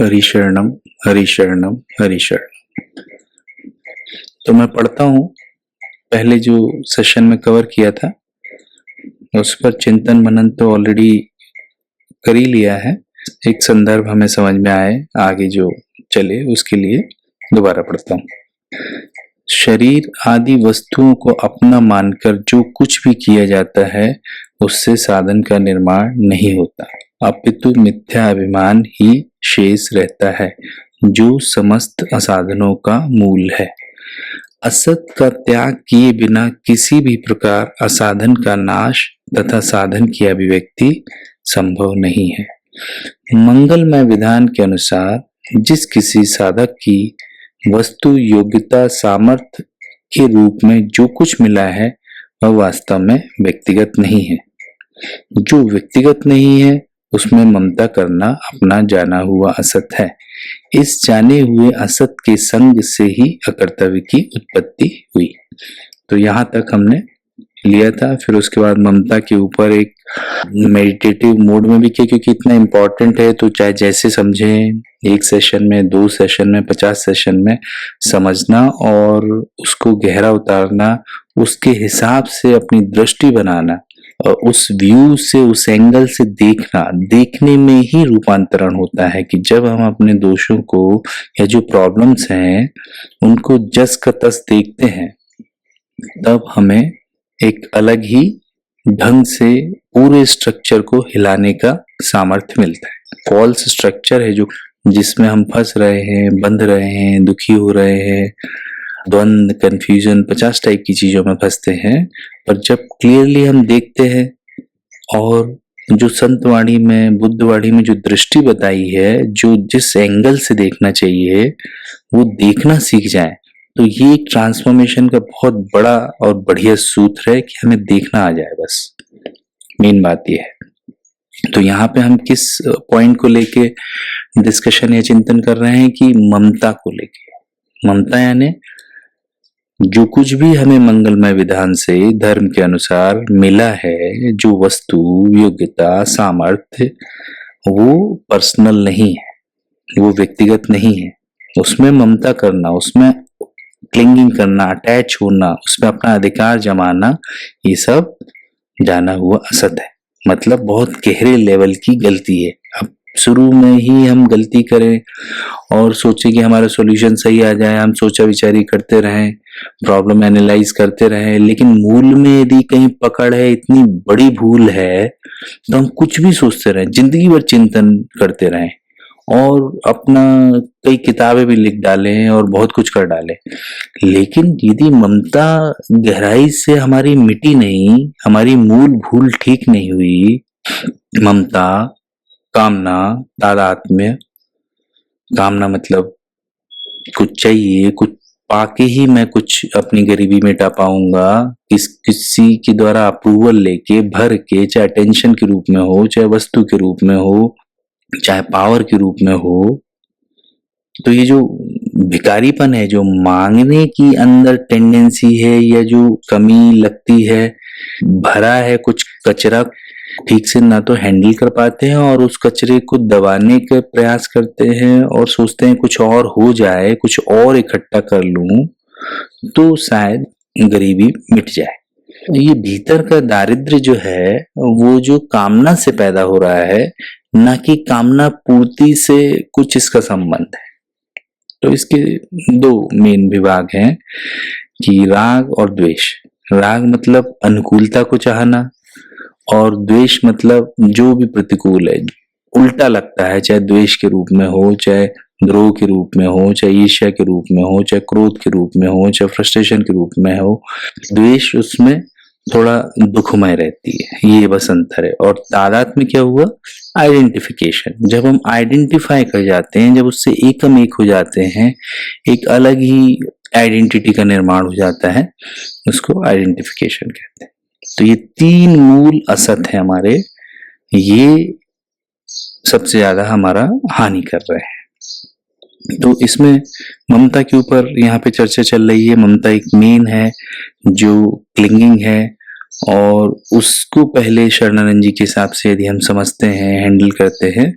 हरि शरणम हरि शरणम हरि शरणम। तो मैं पढ़ता हूँ, पहले जो सेशन में कवर किया था उस पर चिंतन मनन तो ऑलरेडी कर ही लिया है। एक संदर्भ हमें समझ में आए, आगे जो चले उसके लिए दोबारा पढ़ता हूँ। शरीर आदि वस्तुओं को अपना मानकर जो कुछ भी किया जाता है उससे साधन का निर्माण नहीं होता, अपितु मिथ्या अभिमान ही शेष रहता है जो समस्त असाधनों का मूल है। असत का त्याग किए बिना किसी भी प्रकार असाधन का नाश तथा साधन की अभिव्यक्ति संभव नहीं है। मंगलमय विधान के अनुसार जिस किसी साधक की वस्तु योग्यता सामर्थ्य के रूप में जो कुछ मिला है वह वास्तव में व्यक्तिगत नहीं है। जो व्यक्तिगत नहीं है उसमें ममता करना अपना जाना हुआ असत है। इस जाने हुए असत के संग से ही अकर्तव्य की उत्पत्ति हुई। तो यहाँ तक हमने लिया था। फिर उसके बाद ममता के ऊपर एक मेडिटेटिव मोड में भी किया, क्योंकि इतना इम्पोर्टेंट है तो चाहे जैसे समझें, एक सेशन में, 2 सेशन में, 50 सेशन में समझना और उसको गहरा उतारना, उसके हिसाब से अपनी दृष्टि बनाना और उस व्यू से, उस एंगल से देखना, देखने में ही रूपांतरण होता है कि जब हम अपने दोषों को या जो प्रॉब्लम्स हैं उनको जस का तस देखते हैं तब हमें एक अलग ही ढंग से पूरे स्ट्रक्चर को हिलाने का सामर्थ्य मिलता है। फॉल्स स्ट्रक्चर है जो जिसमें हम फंस रहे हैं, बंध रहे हैं, दुखी हो रहे हैं, द्वंद, कंफ्यूजन, 50 टाइप की चीजों में फंसते हैं। पर जब क्लियरली हम देखते हैं और जो संतवाणी में, बुद्धवाणी में जो दृष्टि बताई है, जो जिस एंगल से देखना चाहिए वो देखना सीख जाए, तो ये एक ट्रांसफॉर्मेशन का बहुत बड़ा और बढ़िया सूत्र है कि हमें देखना आ जाए। बस मेन बात ये है। तो यहाँ पे हम किस पॉइंट को लेके डिस्कशन या चिंतन कर रहे हैं कि ममता को लेके। ममता यानी जो कुछ भी हमें मंगलमय विधान से धर्म के अनुसार मिला है, जो वस्तु, योग्यता, सामर्थ्य, वो पर्सनल नहीं है, वो व्यक्तिगत नहीं है। उसमें ममता करना, उसमें क्लिंगिंग करना, अटैच होना, उसमें अपना अधिकार जमाना, ये सब जाना हुआ असत है। मतलब बहुत गहरे लेवल की गलती है। अब शुरू में ही हम गलती करें और सोचे कि हमारा सॉल्यूशन सही आ जाए, हम सोचा विचारी करते रहें, प्रॉब्लम एनालाइज करते रहें, लेकिन मूल में यदि कहीं पकड़ है, इतनी बड़ी भूल है, तो हम कुछ भी सोचते रहें, जिंदगी भर चिंतन करते रहें और अपना कई किताबें भी लिख डालें और बहुत कुछ कर डालें, लेकिन यदि ममता गहराई से हमारी मिटी नहीं, हमारी मूल भूल ठीक नहीं हुई, ममता, कामना, तादात्म्य, कामना मतलब कुछ चाहिए, कुछ पाके ही मैं कुछ अपनी गरीबी मिटा पाऊंगा, किसी के द्वारा अप्रूवल लेके, भर के, चाहे अटेंशन के रूप में हो, चाहे वस्तु के रूप में हो, चाहे पावर के रूप में हो। तो ये जो भिखारीपन है, जो मांगने की अंदर टेंडेंसी है या जो कमी लगती है, भरा है कुछ कचरा, ठीक से ना तो हैंडल कर पाते हैं और उस कचरे को दबाने का प्रयास करते हैं और सोचते हैं कुछ और हो जाए, कुछ और इकट्ठा कर लूं तो शायद गरीबी मिट जाए। ये भीतर का दारिद्र्य जो है वो जो कामना से पैदा हो रहा है, ना कि कामना पूर्ति से कुछ इसका संबंध है। तो इसके 2 मेन विभाग हैं कि राग और द्वेष। राग मतलब अनुकूलता को चाहना और द्वेष मतलब जो भी प्रतिकूल है, उल्टा लगता है, चाहे द्वेष के रूप में हो, चाहे द्रोह के रूप में हो, चाहे ईर्ष्या के रूप में हो, चाहे क्रोध के रूप में हो, चाहे फ्रस्ट्रेशन के रूप में हो, द्वेष उसमें थोड़ा दुखमय रहती है। ये बस अंतर है। और तादाद में क्या हुआ? आइडेंटिफिकेशन। जब हम आइडेंटिफाई कर जाते हैं, जब उससे एकम एक हो जाते हैं, एक अलग ही आइडेंटिटी का निर्माण हो जाता है, उसको आइडेंटिफिकेशन कहते हैं। तो ये 3 मूल असत है हमारे, ये सबसे ज्यादा हमारा हानि कर रहे हैं। तो इसमें ममता के ऊपर यहाँ पे चर्चा चल रही है। ममता एक मेन है जो क्लिंगिंग है, और उसको पहले शरणानंद जी के हिसाब से यदि हम समझते हैं, हैंडल करते हैं,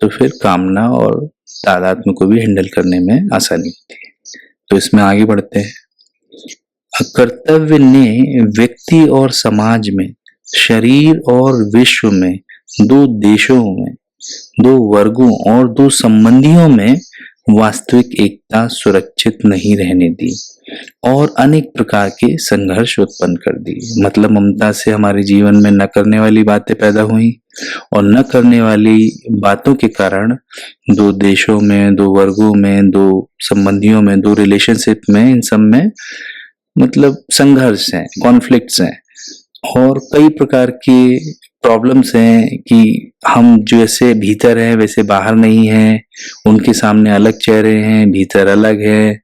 तो फिर कामना और तादात्म्य को भी हैंडल करने में आसानी होती है। तो इसमें आगे बढ़ते हैं। कर्तव्य ने व्यक्ति और समाज में, शरीर और विश्व में, दो देशों में, दो वर्गों और दो संबंधियों में वास्तविक एकता सुरक्षित नहीं रहने दी और अनेक प्रकार के संघर्ष उत्पन्न कर दी। मतलब ममता से हमारे जीवन में न करने वाली बातें पैदा हुई और न करने वाली बातों के कारण दो देशों में, दो वर्गों में, दो संबंधियों में, दो रिलेशनशिप में, इन सब में मतलब संघर्ष हैं, कॉन्फ्लिक्ट्स हैं और कई प्रकार की प्रॉब्लम्स हैं कि हम जैसे भीतर हैं वैसे बाहर नहीं हैं, उनके सामने अलग चेहरे हैं, भीतर अलग है,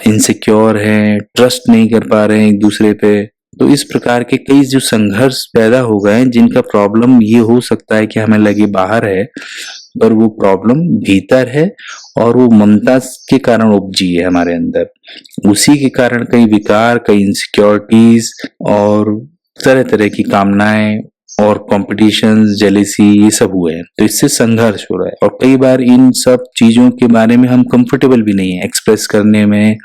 इनसिक्योर हैं, ट्रस्ट नहीं कर पा रहे हैं एक दूसरे पे। तो इस प्रकार के कई जो संघर्ष पैदा हो गए हैं, जिनका प्रॉब्लम ये हो सकता है कि हमें लगे बाहर है पर वो प्रॉब्लम भीतर है और वो ममता के कारण उपजी है हमारे अंदर। उसी के कारण कई विकार, कई इनसिक्योरिटीज और तरह तरह की कामनाएं और कॉम्पिटिशन, जेलेसी, ये सब हुए हैं। तो इससे संघर्ष हो रहा है और कई बार इन सब चीजों के बारे में हम कंफर्टेबल भी नहीं है एक्सप्रेस करने में।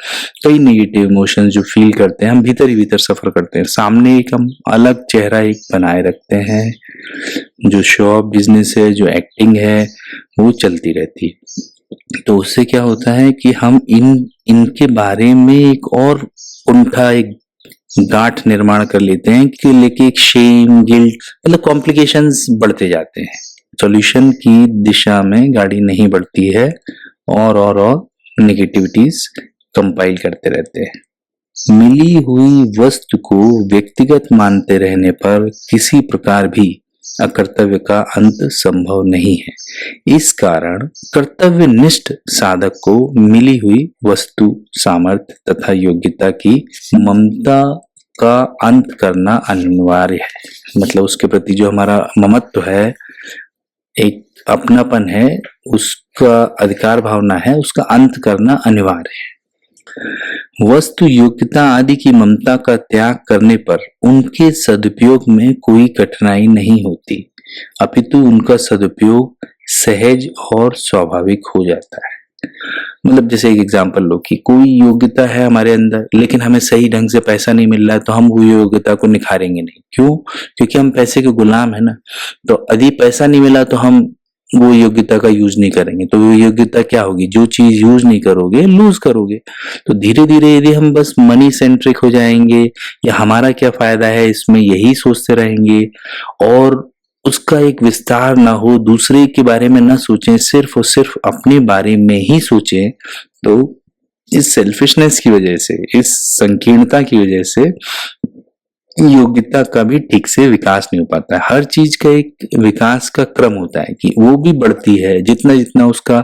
कई नेगेटिव इमोशंस जो फील करते हैं हम भीतर ही भीतर सफर करते हैं, सामने एक हम अलग चेहरा एक बनाए रखते हैं। जो शो ऑफ बिजनेस है, जो एक्टिंग है, वो चलती रहती है। तो उससे क्या होता है कि हम इनके बारे में एक और उनका एक गांठ निर्माण कर लेते हैं कि लेके एक शेम, गिल्ट, मतलब कॉम्प्लिकेशंस बढ़ते जाते हैं। सॉल्यूशन की दिशा में गाड़ी नहीं बढ़ती है और नेगेटिविटीज कंपाइल करते रहते हैं। मिली हुई वस्तु को व्यक्तिगत मानते रहने पर किसी प्रकार भी अकर्तव्य का अंत संभव नहीं है। इस कारण कर्तव्यनिष्ठ साधक को मिली हुई वस्तु, सामर्थ्य तथा योग्यता की ममता का अंत करना अनिवार्य है। मतलब उसके प्रति जो हमारा ममत्व है, एक अपनापन है, उसका अधिकार भावना है, उसका अंत करना अनिवार्य है। वस्तु, योग्यता आदि की ममता का त्याग करने पर उनके सदुपयोग में कोई कठिनाई नहीं होती, अपितु उनका सदुपयोग सहज और स्वाभाविक हो जाता है। मतलब जैसे एक एग्जांपल लो कि कोई योग्यता है हमारे अंदर लेकिन हमें सही ढंग से पैसा नहीं मिल रहा है, तो हम वो योग्यता को निखारेंगे नहीं। क्यों? क्योंकि हम पैसे के गुलाम है ना। तो यदि पैसा नहीं मिला तो हम वो योग्यता का यूज नहीं करेंगे, तो वो योग्यता क्या होगी? जो चीज यूज नहीं करोगे लूज करोगे। तो धीरे धीरे यदि हम बस मनी सेंट्रिक हो जाएंगे या हमारा क्या फायदा है इसमें यही सोचते रहेंगे और उसका एक विस्तार ना हो, दूसरे के बारे में ना सोचें, सिर्फ और सिर्फ अपने बारे में ही सोचें, तो इस सेल्फिशनेस की वजह से, इस संकीर्णता की वजह से योग्यता का भी ठीक से विकास नहीं हो पाता है। हर चीज का एक विकास का क्रम होता है कि वो भी बढ़ती है जितना जितना उसका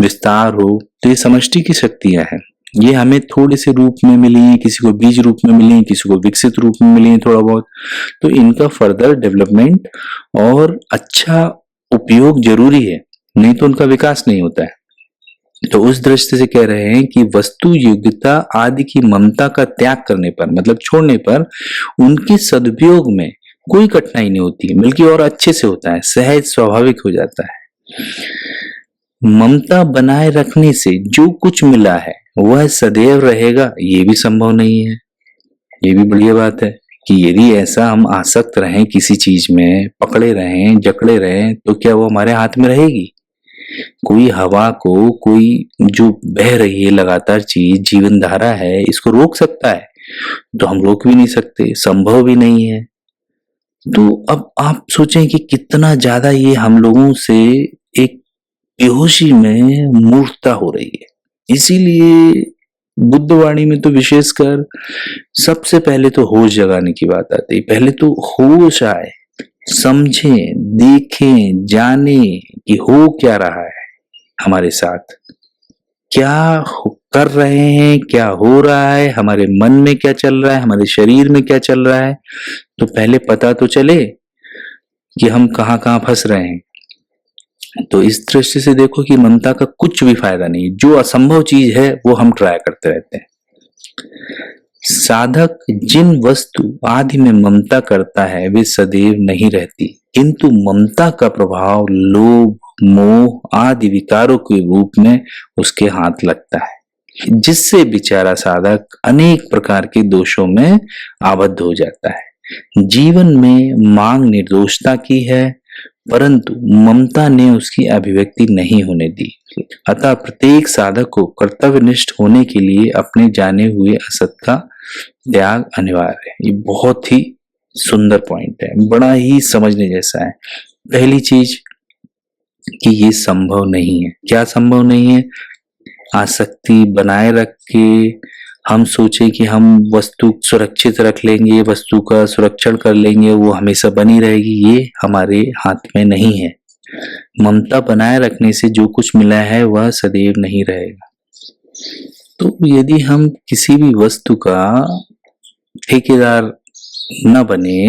विस्तार हो। तो ये समष्टि की शक्तियां हैं, ये हमें थोड़े से रूप में मिली, किसी को बीज रूप में मिली, किसी को विकसित रूप में मिली थोड़ा बहुत। तो इनका फर्दर डेवलपमेंट और अच्छा उपयोग जरूरी है, नहीं तो उनका विकास नहीं होता है। तो उस दृष्टि से कह रहे हैं कि वस्तु, योग्यता आदि की ममता का त्याग करने पर, मतलब छोड़ने पर, उनके सदुपयोग में कोई कठिनाई नहीं होती, बल्कि और अच्छे से होता है, सहज स्वाभाविक हो जाता है। ममता बनाए रखने से जो कुछ मिला है वह सदैव रहेगा, ये भी संभव नहीं है। ये भी बढ़िया बात है कि यदि ऐसा हम आसक्त रहें किसी चीज में, पकड़े रहें, जकड़े रहें, तो क्या वो हमारे हाथ में रहेगी? कोई हवा को, कोई जो बह रही है लगातार चीज, जीवन धारा है, इसको रोक सकता है? तो हम रोक भी नहीं सकते, संभव भी नहीं है। तो अब आप सोचें कि कितना ज्यादा ये हम लोगों से एक बेहोशी में मूर्खता हो रही है। इसीलिए बुद्धवाणी में तो विशेषकर सबसे पहले तो होश जगाने की बात आती है। पहले तो होश आए, समझें, देखें, जाने कि हो क्या रहा है हमारे साथ, क्या कर रहे हैं, क्या हो रहा है, हमारे मन में क्या चल रहा है, हमारे शरीर में क्या चल रहा है। तो पहले पता तो चले कि हम कहाँ कहाँ फंस रहे हैं। तो इस दृष्टि से देखो कि ममता का कुछ भी फायदा नहीं, जो असंभव चीज है वो हम ट्राई करते रहते हैं। साधक जिन वस्तु आदि में ममता करता है वे सदैव नहीं रहती, किंतु ममता का प्रभाव लोभ, मोह आदि विकारों के रूप में उसके हाथ लगता है, जिससे बेचारा साधक अनेक प्रकार के दोषों में आबद्ध हो जाता है। जीवन में मांग निर्दोषता की है, परंतु ममता ने उसकी अभिव्यक्ति नहीं होने दी। अतः प्रत्येक साधक को कर्तव्यनिष्ठ होने के लिए अपने जाने हुए असत का त्याग अनिवार्य है। ये बहुत ही सुंदर पॉइंट है, बड़ा ही समझने जैसा है। पहली चीज कि ये संभव नहीं है। क्या संभव नहीं है? आसक्ति बनाए रख के हम सोचे कि हम वस्तु सुरक्षित रख लेंगे, वस्तु का सुरक्षण कर लेंगे, वो हमेशा बनी रहेगी, ये हमारे हाथ में नहीं है। ममता बनाए रखने से जो कुछ मिला है वह सदैव नहीं रहेगा। तो यदि हम किसी भी वस्तु का ठेकेदार न बने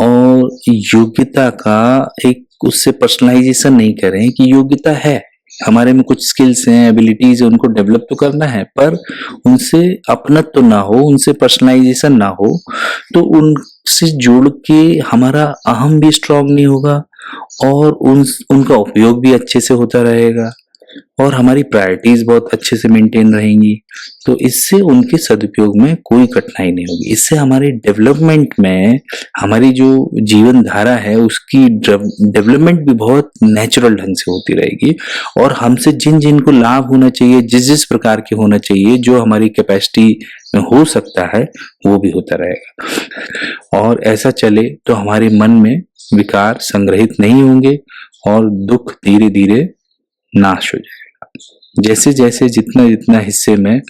और योग्यता का एक उससे पर्सनलाइजेशन नहीं करें कि योग्यता है, हमारे में कुछ स्किल्स हैं, एबिलिटीज है, उनको डेवलप तो करना है, पर उनसे अपनत्व तो ना हो, उनसे पर्सनलाइजेशन ना हो, तो उनसे जोड़ के हमारा अहम भी स्ट्रांग नहीं होगा और उनका उपयोग भी अच्छे से होता रहेगा और हमारी प्रायोरिटीज बहुत अच्छे से मेंटेन रहेंगी। तो इससे उनके सदुपयोग में कोई कठिनाई नहीं होगी। इससे हमारे डेवलपमेंट में, हमारी जो जीवन धारा है उसकी डेवलपमेंट भी बहुत नेचुरल ढंग से होती रहेगी और हमसे जिन जिन को लाभ होना चाहिए, जिस जिस प्रकार के होना चाहिए, जो हमारी कैपेसिटी में हो सकता है, वो भी होता रहेगा। और ऐसा चले तो हमारे मन में विकार संग्रहित नहीं होंगे और दुख धीरे धीरे नाश हो जाएगा। जैसे जैसे जितना जितना हिस्से में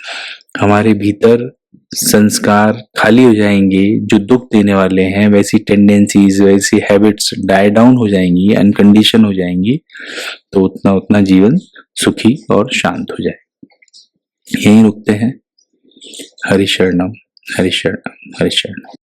हमारे भीतर संस्कार खाली हो जाएंगे जो दुख देने वाले हैं, वैसी टेंडेंसीज, वैसी हैबिट्स डाई डाउन हो जाएंगी, अनकंडीशन हो जाएंगी, तो उतना उतना जीवन सुखी और शांत हो जाए। यहीं रुकते हैं। हरि शरणम, हरि शरणम, हरि शरणम।